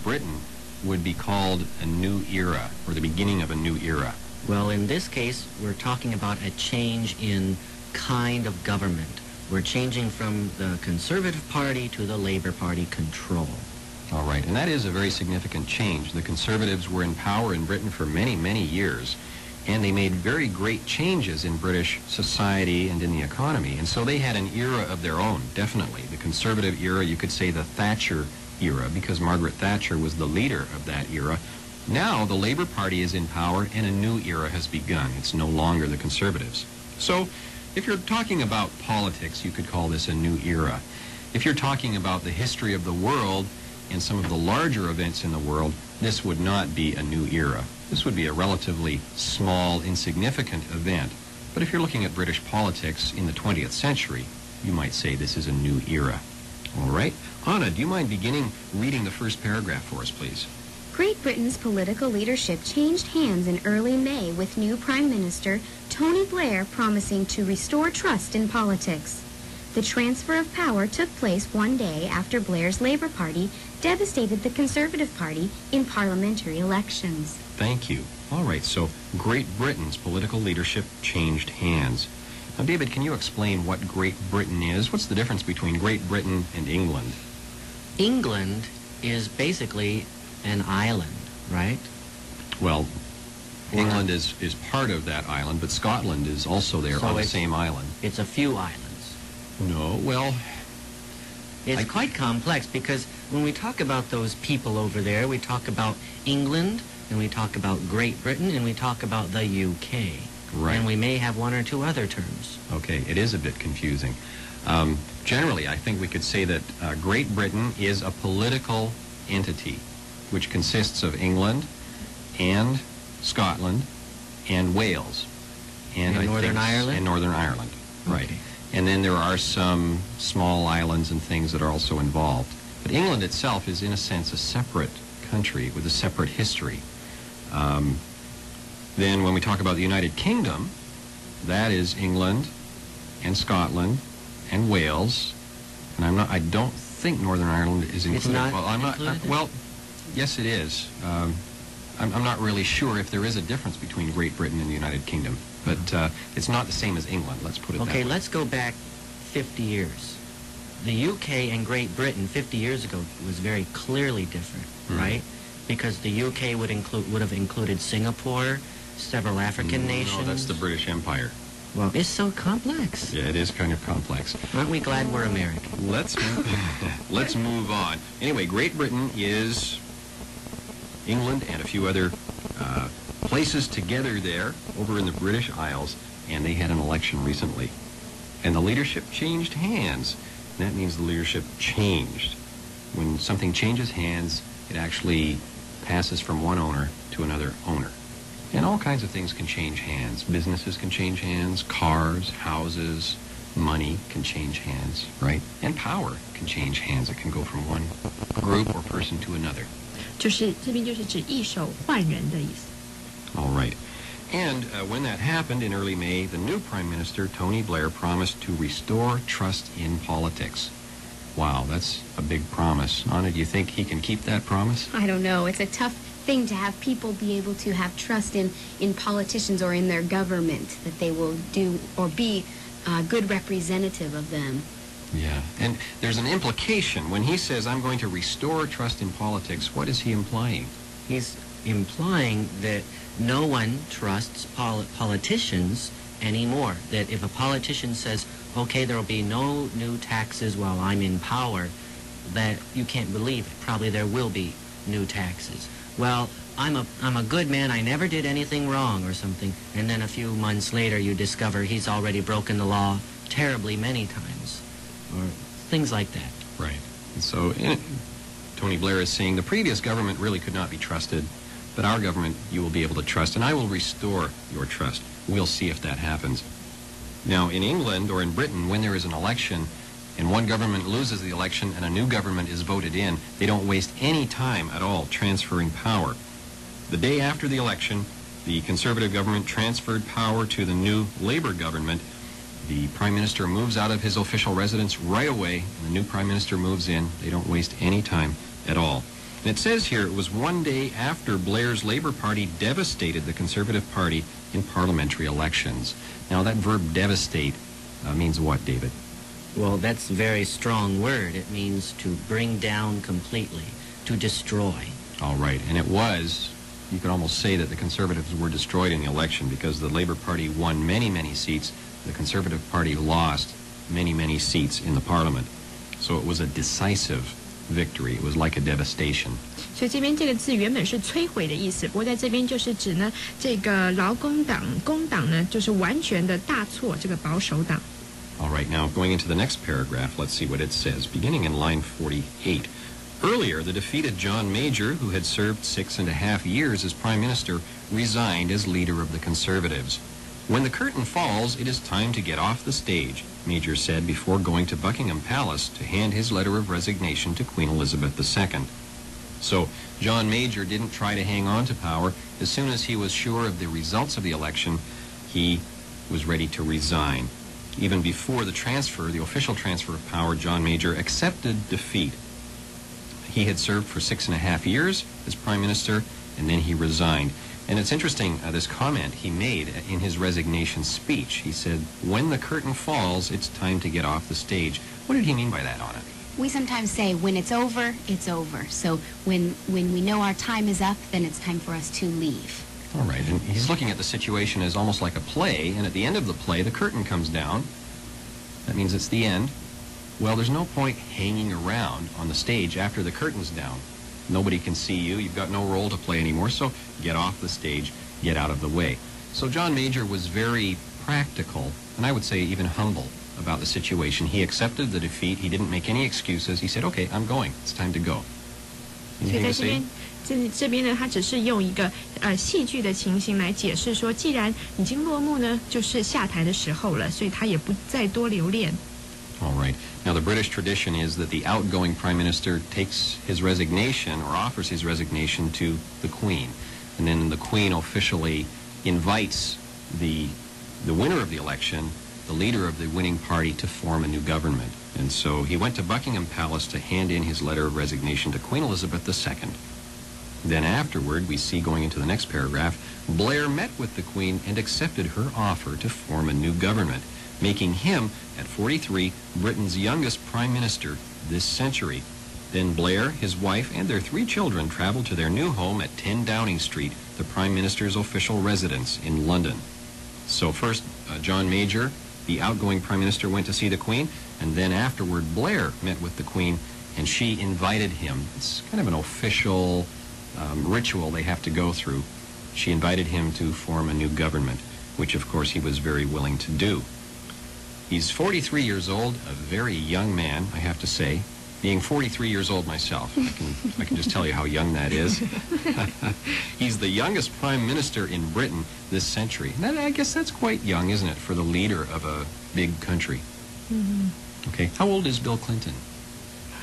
Britain would be called a new era, or the beginning of a new era? Well, in this case, we're talking about a change in kind of government. We're changing from the Conservative Party to the Labour Party control. All right, and that is a very significant change. The Conservatives were in power in Britain for many, many years, and they made very great changes in British society and in the economy. And so they had an era of their own, definitely. The Conservative era, you could say the Thatcher era, because Margaret Thatcher was the leader of that era. Now the Labour Party is in power and a new era has begun. It's no longer the Conservatives. So if you're talking about politics, you could call this a new era. If you're talking about the history of the world and some of the larger events in the world, this would not be a new era. This would be a relatively small, insignificant event. But if you're looking at British politics in the 20th century, you might say this is a new era. All right. Anna, do you mind beginning reading the first paragraph for us, please? Great Britain's political leadership changed hands in early May with new Prime Minister Tony Blair promising to restore trust in politics. The transfer of power took place one day after Blair's Labour Party devastated the Conservative Party in parliamentary elections. Thank you. All right, so Great Britain's political leadership changed hands. Now, David, can you explain what Great Britain is? What's the difference between Great Britain and England? England is basically an island, right? Well, England is part of that island, but Scotland is also there on the same island. It's a few islands. No, well... It's quite complex because when we talk about those people over there, we talk about England, and we talk about Great Britain, and we talk about the UK. Right. And we may have one or two other terms. Okay, it is a bit confusing. Generally, I think we could say that Great Britain is a political entity which consists of England and Scotland and Wales. And Northern Ireland? And Northern Ireland, right. Okay. And then there are some small islands and things that are also involved. But England itself is, in a sense, a separate country with a separate history. Then when we talk about the United Kingdom, that is England and Scotland and Wales. And I don't think Northern Ireland is included. It's not well, I'm included? not. Well, yes, it is. I'm not really sure if there is a difference between Great Britain and the United Kingdom, but it's not the same as England. Let's put it that way. Okay, let's go back 50 years. The UK and Great Britain 50 years ago was very clearly different, right? Because the UK would have included Singapore, several African nations. No, that's the British Empire. Well, it's so complex. Yeah, it is kind of complex. Aren't we glad we're American? Let's move on. Anyway, Great Britain is England and a few other places together there over in the British Isles, and they had an election recently. And the leadership changed hands. And that means the leadership changed. When something changes hands, it actually passes from one owner to another owner. And all kinds of things can change hands. Businesses can change hands, cars, houses, money can change hands, right? And power can change hands. It can go from one group or person to another. 就是这边就是指易手换人的意思。 All right. And when that happened in early May, the new Prime Minister, Tony Blair, promised to restore trust in politics. Wow, that's a big promise. Anna, do you think he can keep that promise? I don't know. It's a tough thing to have people be able to have trust in politicians or in their government, that they will do or be a good representative of them. Yeah, and there's an implication. When he says, I'm going to restore trust in politics, what is he implying? He's implying that no one trusts politicians anymore. That if a politician says, okay, there will be no new taxes while I'm in power, that you can't believe it. Probably there will be new taxes. Well, I'm a good man, I never did anything wrong or something, and then a few months later you discover he's already broken the law terribly many times, or things like that. Right. And so Tony Blair is saying the previous government really could not be trusted, but our government you will be able to trust, and I will restore your trust. We'll see if that happens. Now, in England or in Britain, when there is an election and one government loses the election and a new government is voted in, they don't waste any time at all transferring power. The day after the election, the Conservative government transferred power to the new Labour government. The Prime Minister moves out of his official residence right away, and the new Prime Minister moves in. They don't waste any time at all. And it says here it was one day after Blair's Labour Party devastated the Conservative Party in parliamentary elections. Now, that verb devastate means what, David? Well, that's a very strong word. It means to bring down completely, to destroy. All right. And it was, you could almost say that the Conservatives were destroyed in the election because the Labour Party won many, many seats. The Conservative Party lost many, many seats in the Parliament. So it was a decisive victory. It was like a devastation. 所以这边这个字原本是摧毁的意思，不过在这边就是指呢，这个劳工党工党呢，就是完全的大错这个保守党。All right, now going into the next paragraph, let's see what it says, beginning in line 48. Earlier, the defeated John Major, who had served 6.5 years as Prime Minister, resigned as leader of the Conservatives. When the curtain falls, it is time to get off the stage, Major said before going to Buckingham Palace to hand his letter of resignation to Queen Elizabeth II. So, John Major didn't try to hang on to power. As soon as he was sure of the results of the election, he was ready to resign. Even before the transfer, the official transfer of power, John Major accepted defeat. He had served for 6.5 years as Prime Minister, and then he resigned. And it's interesting, this comment he made in his resignation speech. He said, when the curtain falls, it's time to get off the stage. What did he mean by that, Anna? We sometimes say, when it's over, it's over. So when we know our time is up, then it's time for us to leave. All right, and he's looking at the situation as almost like a play, and at the end of the play, the curtain comes down. That means it's the end. Well, there's no point hanging around on the stage after the curtain's down. Nobody can see you. You've got no role to play anymore, so get off the stage, get out of the way. So John Major was very practical, and I would say even humble about the situation. He accepted the defeat. He didn't make any excuses. He said, okay, I'm going. It's time to go. 所以 Anything 在 to 这边 say?这边呢，他只是用一个戏剧的情形来解释说，既然已经落幕呢，就是下台的时候了，所以他也不再多留恋。All right. Now, the British tradition is that the outgoing Prime Minister takes his resignation or offers his resignation to the Queen. And then the Queen officially invites the winner of the election, the leader of the winning party, to form a new government. And so he went to Buckingham Palace to hand in his letter of resignation to Queen Elizabeth II. Then afterward, we see going into the next paragraph, Blair met with the Queen and accepted her offer to form a new government, making him, at 43, Britain's youngest Prime Minister this century. Then Blair, his wife, and their 3 children traveled to their new home at 10 Downing Street, the Prime Minister's official residence in London. So first, John Major, the outgoing Prime Minister, went to see the Queen, and then afterward, Blair met with the Queen, and she invited him. It's kind of an official ritual they have to go through. She invited him to form a new government, which of course he was very willing to do. He's 43 years old, a very young man, I have to say. Being 43 years old myself, I can just tell you how young that is. He's the youngest Prime Minister in Britain this century. And I guess that's quite young, isn't it, for the leader of a big country? Okay, how old is Bill Clinton?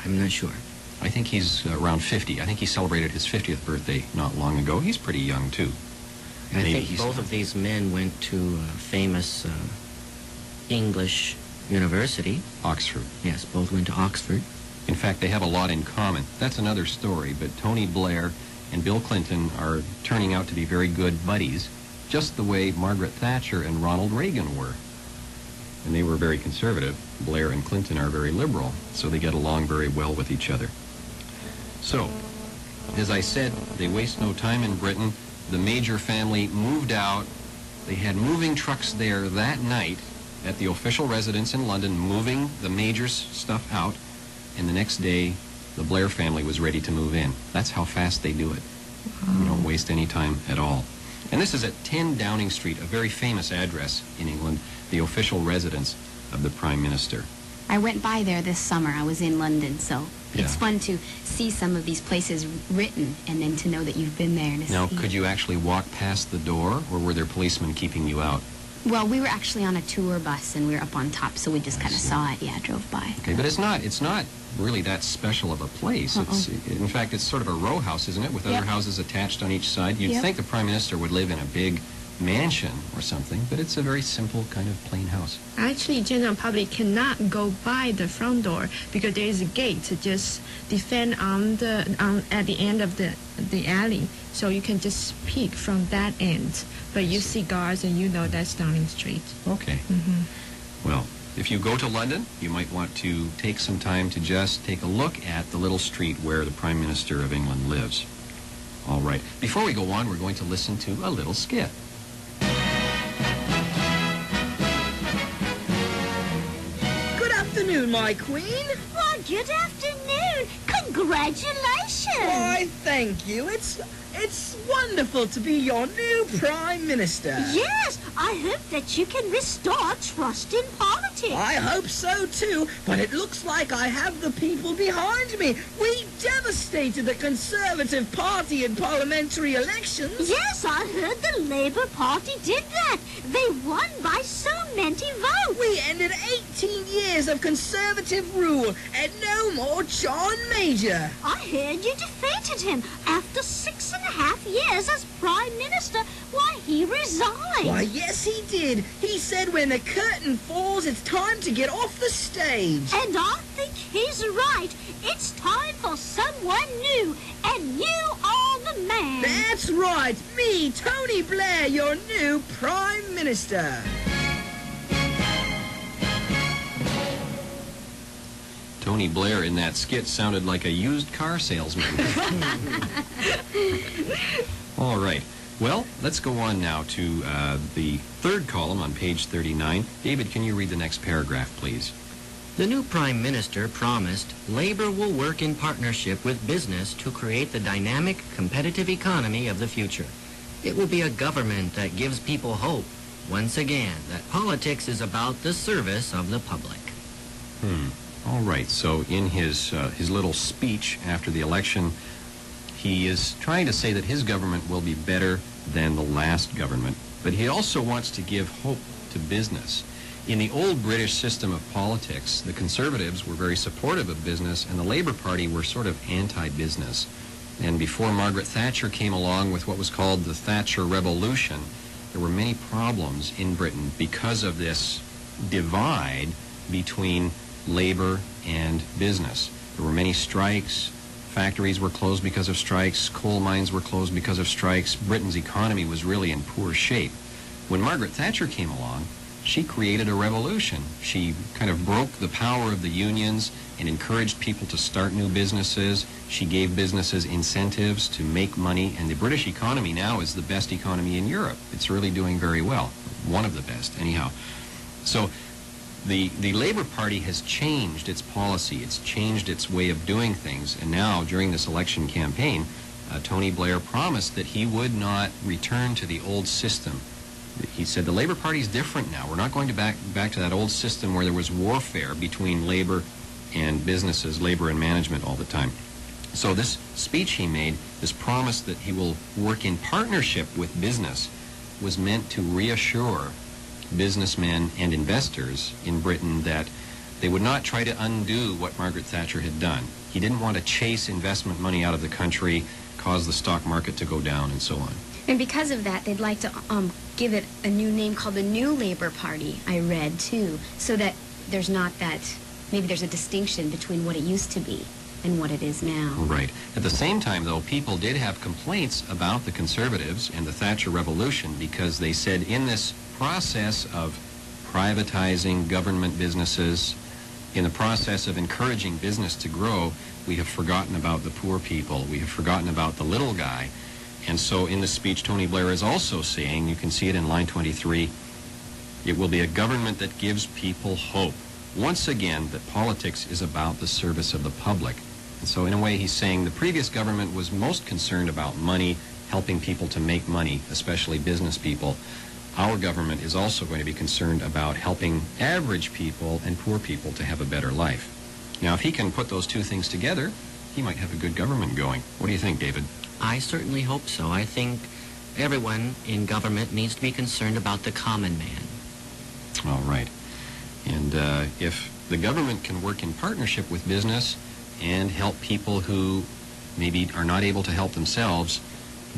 I'm not sure. I think he's around 50. I think he celebrated his 50th birthday not long ago. He's pretty young, too. I Maybe think he's both of these men went to a famous English university. Oxford. Yes, both went to Oxford. In fact, they have a lot in common. That's another story, but Tony Blair and Bill Clinton are turning out to be very good buddies, just the way Margaret Thatcher and Ronald Reagan were. And they were very conservative. Blair and Clinton are very liberal, so they get along very well with each other. So, as I said, they waste no time in Britain. The Major family moved out. They had moving trucks there that night at the official residence in London, moving the Major's stuff out. And the next day, the Blair family was ready to move in. That's how fast they do it. You don't waste any time at all. And this is at 10 Downing Street, a very famous address in England, the official residence of the Prime Minister. I went by there this summer. I was in London, so it's Yeah. fun to see some of these places written and then to know that you've been there. And Now, see. could you actually walk past the door, or were there policemen keeping you out? Well, we were actually on a tour bus and we were up on top, so we just I kind of see. saw it. Yeah, drove by. Okay, but it's not really that special of a place. It's, in fact, it's sort of a row house, isn't it, with other Yep. houses attached on each side? You'd Yep. think the Prime Minister would live in a big mansion or something, but it's a very simple kind of plain house. Actually, general public cannot go by the front door because there is a gate to just defend at the end of the alley, so you can just peek from that end. But you see guards, and you know that's Downing Street. Okay. Well, if you go to London, you might want to take some time to just take a look at the little street where the Prime Minister of England lives. All right. Before we go on, we're going to listen to a little skit. Good afternoon, my queen. Well, good afternoon. Congratulations. Why, thank you. It's wonderful to be your new Prime Minister. Yes, I hope that you can restore trust in politics. I hope so, too, but it looks like I have the people behind me. We devastated the Conservative Party in parliamentary elections. Yes, I heard the Labour Party did that. They won by so many votes. We ended 18 years of Conservative rule and no more John Major. I heard you defeated him after 6.5 years as Prime Minister. Why, he resigned. Why, yes, he did. He said when the curtain falls, it's time to get off the stage. And I think he's right. It's time for someone new, and you are the man. That's right. Me, Tony Blair, your new Prime Minister. Tony Blair in that skit sounded like a used car salesman. All right. Well, let's go on now to the third column on page 39. David, can you read the next paragraph, please? The new Prime Minister promised Labor will work in partnership with business to create the dynamic, competitive economy of the future. It will be a government that gives people hope, once again, that politics is about the service of the public. All right. So in his little speech after the election, he is trying to say that his government will be better than the last government, but he also wants to give hope to business. In the old British system of politics, the Conservatives were very supportive of business, and the Labour Party were sort of anti-business. And before Margaret Thatcher came along with what was called the Thatcher Revolution, there were many problems in Britain because of this divide between labor and business. There were many strikes. Factories were closed because of strikes. Coal mines were closed because of strikes. Britain's economy was really in poor shape. When Margaret Thatcher came along, she created a revolution. She kind of broke the power of the unions and encouraged people to start new businesses. She gave businesses incentives to make money, and the British economy now is the best economy in Europe. It's really doing very well. One of the best, anyhow. So the Labour Party has changed its policy. It's changed its way of doing things. And now, during this election campaign, Tony Blair promised that he would not return to the old system. He said the Labour Party is different now. We're not going to back to that old system where there was warfare between labor and businesses, labor and management all the time. So this speech he made, this promise that he will work in partnership with business, was meant to reassure businessmen and investors in Britain that they would not try to undo what Margaret Thatcher had done. He didn't want to chase investment money out of the country, cause the stock market to go down, and so on. And because of that, they'd like to give it a new name called the New Labour Party, I read, too, so that there's not that, maybe there's a distinction between what it used to be and what it is now. Right. At the same time, though, people did have complaints about the Conservatives and the Thatcher Revolution because they said in this process of privatizing government businesses, in the process of encouraging business to grow, we have forgotten about the poor people. We have forgotten about the little guy. And so in the speech, Tony Blair is also saying, you can see it in line 23, it will be a government that gives people hope. Once again, that politics is about the service of the public. And so in a way, he's saying the previous government was most concerned about money, helping people to make money, especially business people. Our government is also going to be concerned about helping average people and poor people to have a better life. Now, if he can put those two things together, he might have a good government going. What do you think, David? I certainly hope so. I think everyone in government needs to be concerned about the common man. All right. And if the government can work in partnership with business and help people who maybe are not able to help themselves,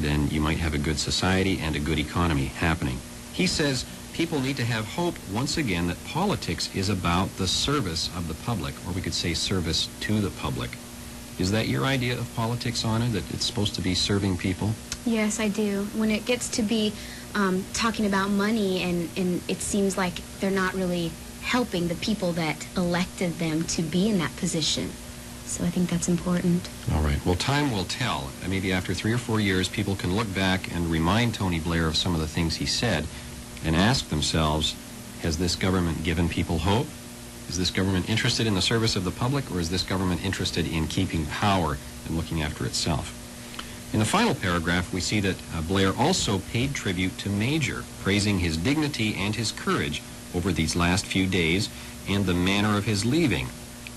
then you might have a good society and a good economy happening. He says people need to have hope once again that politics is about the service of the public, or we could say service to the public. Is that your idea of politics, Anna, that it's supposed to be serving people? Yes, I do. When it gets to be talking about money and it seems like they're not really helping the people that elected them to be in that position. So I think that's important. All right. Well, time will tell. Maybe after 3 or 4 years, people can look back and remind Tony Blair of some of the things he said and ask themselves, has this government given people hope? Is this government interested in the service of the public, or is this government interested in keeping power and looking after itself? In the final paragraph, we see that Blair also paid tribute to Major, praising his dignity and his courage over these last few days and the manner of his leaving,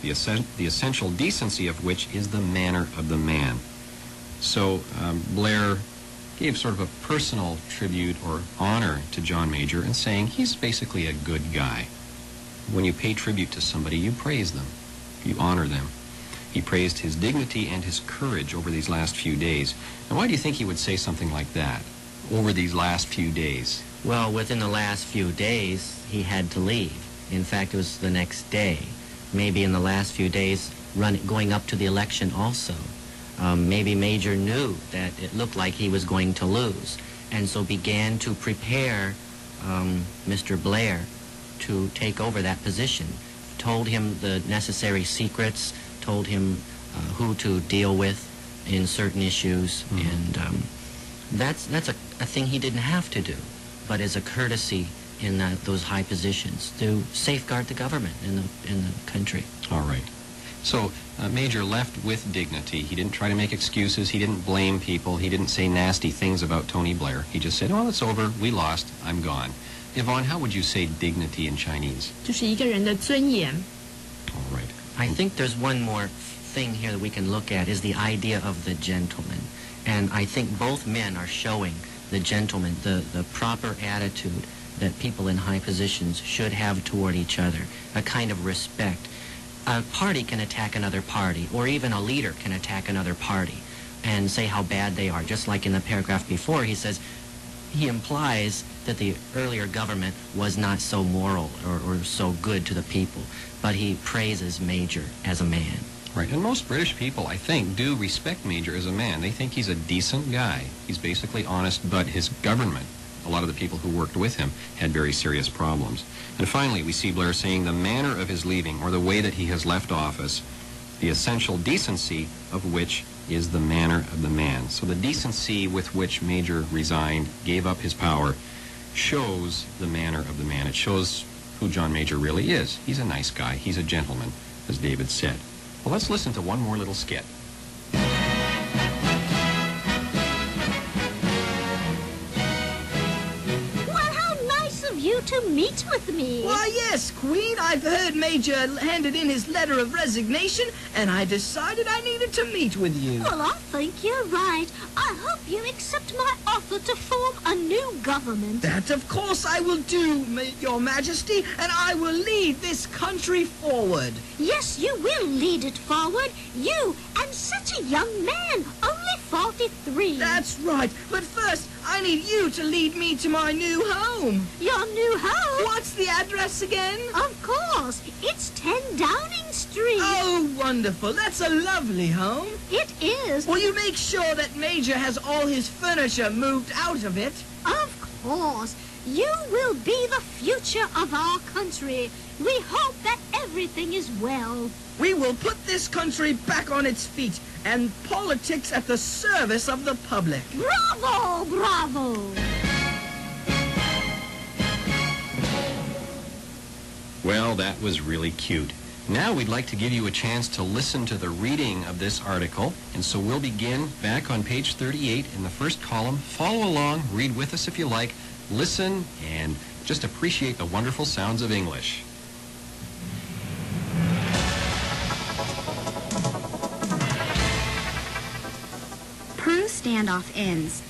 the essential decency of which is the manner of the man. So Blair gave sort of a personal tribute or honor to John Major and saying he's basically a good guy. When you pay tribute to somebody, you praise them, you honor them. He praised his dignity and his courage over these last few days. Now, why do you think he would say something like that, over these last few days? Well, within the last few days, he had to leave. In fact, it was the next day. Maybe in the last few days, going up to the election also. Maybe Major knew that it looked like he was going to lose, and so began to prepare Mr. Blair to take over that position. Told him the necessary secrets, told him who to deal with in certain issues, and that's a thing he didn't have to do, but as a courtesy in those high positions to safeguard the government in the country. All right. So Major left with dignity. He didn't try to make excuses. He didn't blame people. He didn't say nasty things about Tony Blair. He just said, "Oh, it's over. We lost. I'm gone." Yvonne, how would you say dignity in Chinese? 就是一个人的尊严。 All right. I think there's one more thing here that we can look at is the idea of the gentleman. And I think both men are showing the gentleman, the proper attitude that people in high positions should have toward each other, a kind of respect. A party can attack another party, or even a leader can attack another party and say how bad they are. Just like in the paragraph before, he implies that the earlier government was not so moral or so good to the people, but he praises Major as a man. Right. And most British people, I think, do respect Major as a man. They think he's a decent guy. He's basically honest, but his government, a lot of the people who worked with him, had very serious problems. And finally, we see Blair saying the manner of his leaving, or the way that he has left office, the essential decency of which is the manner of the man. So the decency with which Major resigned, gave up his power, shows the manner of the man. It shows who John Major really is. He's a nice guy. He's a gentleman, as David said. Well, let's listen to one more little skit. You to meet with me. Why, yes, Queen. I've heard Major handed in his letter of resignation, and I decided I needed to meet with you. Well, I think you're right. I hope you accept my offer to form a new government. That, of course, I will do, Your Majesty, and I will lead this country forward. Yes, you will lead it forward. You, and such a young man, only 43. That's right. But first, I need you to lead me to my new home. Your new home? What's the address again? Of course. It's 10 Downing Street. Oh, wonderful. That's a lovely home. It is. Will you make sure that Major has all his furniture moved out of it? Of course. You will be the future of our country. We hope that everything is well. We will put this country back on its feet and politics at the service of the public. Bravo! Bravo! Well, that was really cute. Now we'd like to give you a chance to listen to the reading of this article, and so we'll begin back on page 38 in the first column. Follow along, read with us if you like, listen, and just appreciate the wonderful sounds of English. Peru standoff ends.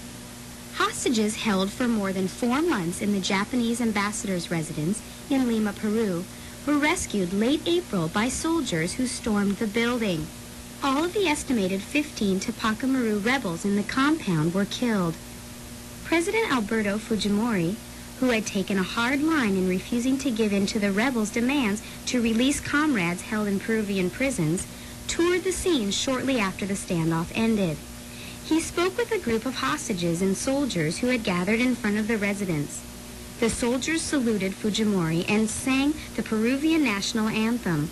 Hostages held for more than 4 months in the Japanese ambassador's residence in Lima, Peru, were rescued late April by soldiers who stormed the building. All of the estimated 15 Tupac Amaru rebels in the compound were killed. President Alberto Fujimori, who had taken a hard line in refusing to give in to the rebels' demands to release comrades held in Peruvian prisons, toured the scene shortly after the standoff ended. He spoke with a group of hostages and soldiers who had gathered in front of the residence. The soldiers saluted Fujimori and sang the Peruvian national anthem.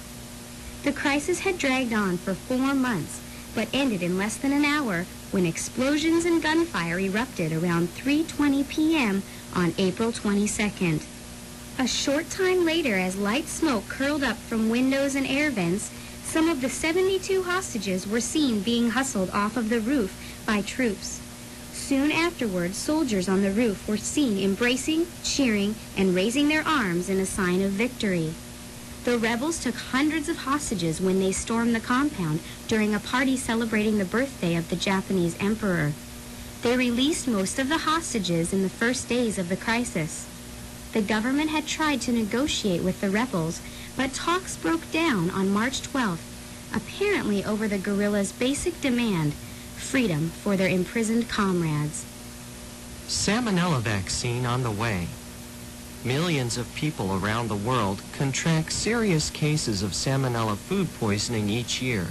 The crisis had dragged on for 4 months, but ended in less than an hour when explosions and gunfire erupted around 3:20 p.m. on April 22nd. A short time later, as light smoke curled up from windows and air vents, some of the 72 hostages were seen being hustled off of the roof by troops. Soon afterwards, soldiers on the roof were seen embracing, cheering, and raising their arms in a sign of victory. The rebels took hundreds of hostages when they stormed the compound during a party celebrating the birthday of the Japanese emperor. They released most of the hostages in the first days of the crisis. The government had tried to negotiate with the rebels, but talks broke down on March 12th, apparently over the guerrillas' basic demand, freedom for their imprisoned comrades. Salmonella vaccine on the way. Millions of people around the world contract serious cases of salmonella food poisoning each year,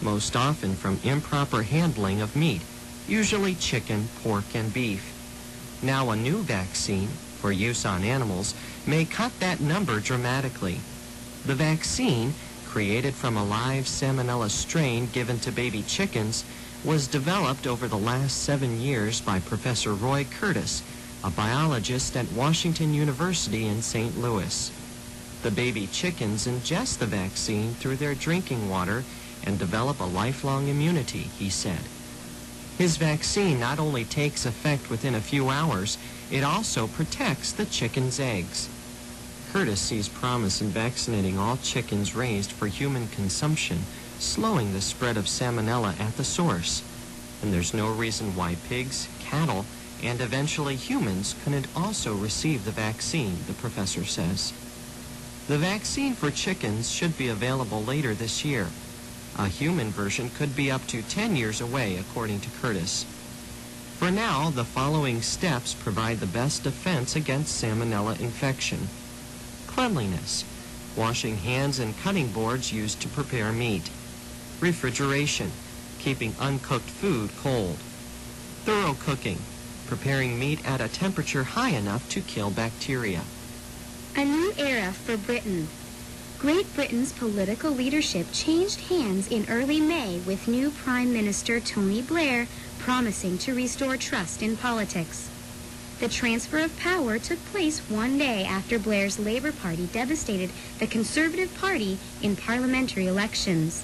most often from improper handling of meat, usually chicken, pork, and beef. Now a new vaccine, for use on animals, may cut that number dramatically. The vaccine, created from a live salmonella strain given to baby chickens, was developed over the last 7 years by Professor Roy Curtis, a biologist at Washington University in St. Louis. The baby chickens ingest the vaccine through their drinking water and develop a lifelong immunity, he said. His vaccine not only takes effect within a few hours, it also protects the chicken's eggs. Curtis sees promise in vaccinating all chickens raised for human consumption, slowing the spread of salmonella at the source. And there's no reason why pigs, cattle, and eventually humans couldn't also receive the vaccine, the professor says. The vaccine for chickens should be available later this year. A human version could be up to 10 years away, according to Curtis. For now, the following steps provide the best defense against salmonella infection. Cleanliness, washing hands and cutting boards used to prepare meat. Refrigeration, keeping uncooked food cold. Thorough cooking, preparing meat at a temperature high enough to kill bacteria. A new era for Britain. Great Britain's political leadership changed hands in early May with new Prime Minister Tony Blair promising to restore trust in politics. The transfer of power took place one day after Blair's Labour Party devastated the Conservative Party in parliamentary elections.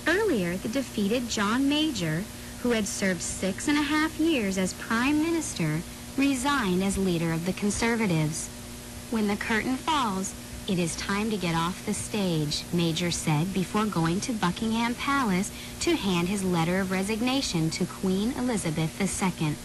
Earlier, the defeated John Major, who had served 6.5 years as Prime Minister, resigned as leader of the Conservatives. When the curtain falls, it is time to get off the stage, Major said before going to Buckingham Palace to hand his letter of resignation to Queen Elizabeth II.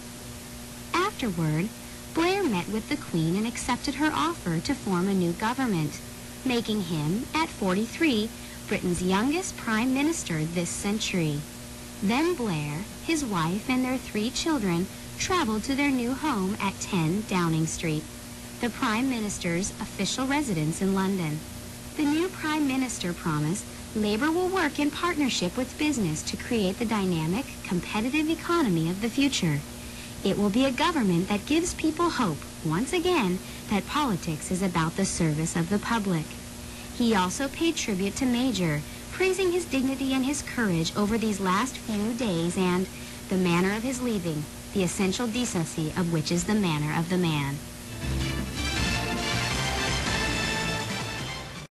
Afterward, Blair met with the Queen and accepted her offer to form a new government, making him, at 43, Britain's youngest Prime Minister this century. Then Blair, his wife, and their 3 children traveled to their new home at 10 Downing Street, the Prime Minister's official residence in London. The new Prime Minister promised Labour will work in partnership with business to create the dynamic, competitive economy of the future. It will be a government that gives people hope, once again, that politics is about the service of the public. He also paid tribute to Major, praising his dignity and his courage over these last few days and the manner of his leaving, the essential decency of which is the manner of the man.